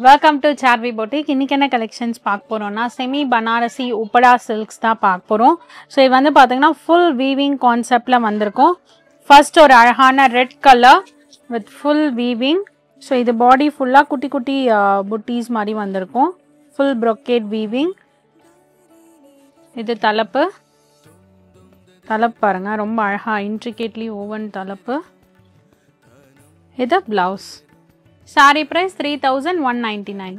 Welcome to Saarvi boutique. இன்னைக்கு என்ன collections பார்க்க போறோம்னா செமி பனாரசி உப்படா சில்க்ஸ் தான் பார்க்க போறோம். ஸோ இது வந்து பார்த்தீங்கன்னா ஃபுல் வீவிங் கான்செப்ட்ல வந்திருக்கும். ஃபர்ஸ்ட் ஒரு அழகான red colour with full weaving. So இது பாடி ஃபுல்லாக குட்டி குட்டி புட்டீஸ் மாதிரி வந்திருக்கும். Full brocade weaving. இது தலைப்பு பாருங்க, ரொம்ப அழகா இன்ட்ரிகேட்லி ஓவன் தலைப்பு. இது பிளவுஸ். சாரி பிரைஸ் 3199.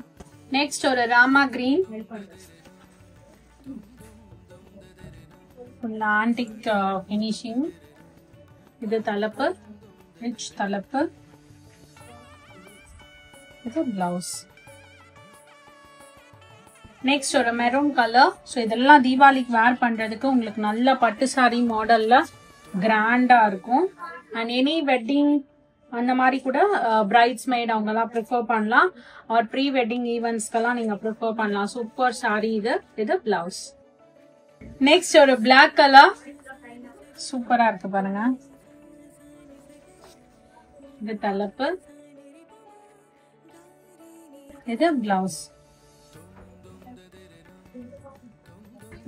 நெக்ஸ்ட் ஒரு ராமா கிரீன் ஆன்டிக் ஃபினிஷிங். இது தலைப்பு, ரிச் தலைப்பு. இது பிளவுஸ். நெக்ஸ்ட் ஒரு மெரூன் கலர். ஸோ இதெல்லாம் தீபாவளிக்கு வேர் பண்றதுக்கு உங்களுக்கு நல்ல பட்டு சாரி மாடல்ல கிராண்டா இருக்கும். அண்ட் எனி வெட்டிங் அந்த மாதிரி கூட பிரைட்ஸ் மெய்ட் அவங்கெல்லாம் ப்ரிஃபர் பண்ணலாம். ஆர் ப்ரீ வெட்டிங் ஈவெண்ட்ஸ்க்கெல்லாம் நீங்க ப்ரிஃபர் பண்ணலாம். சூப்பர் சாரி இது. இது பிளவுஸ். நெக்ஸ்ட் ஒரு பிளாக் கலர் சூப்பரா இருக்கு பாருங்க. இது தலைப்பு, இது பிளவுஸ்.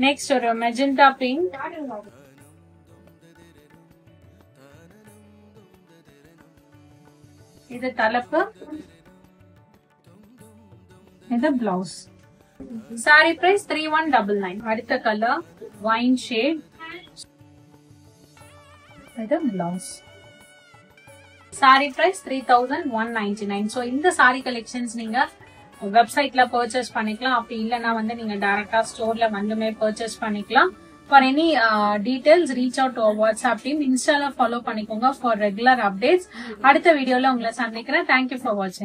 நெக்ஸ்ட் ஒரு மெஜெண்டா பிங்க். இது தலைப்பு, இது பிளவுஸ். சாரி பிரைஸ் 3199. அடுத்த கலர் வைன் ஷேட். இது பிளவுஸ். சாரி பிரைஸ் 3199. ஸோ இந்த சாரி கலெக்ஷன்ஸ் நீங்க வெப்சைட்ல பர்ச்சேஸ் பண்ணிக்கலாம். அப்படி இல்லைன்னா வந்து நீங்க டைரக்டா ஸ்டோர்ல வந்துமே பர்ச்சேஸ் பண்ணிக்கலாம். For any details reach out to our WhatsApp team. இன்ஸ்டால ஃபாலோ பண்ணிக்கோங்க ஃபார் ரெகுலர் அப்டேட்ஸ். அடுத்த வீடியோல உங்களை சந்திக்கிறேன். தேங்க்யூ ஃபார் வாட்சிங்.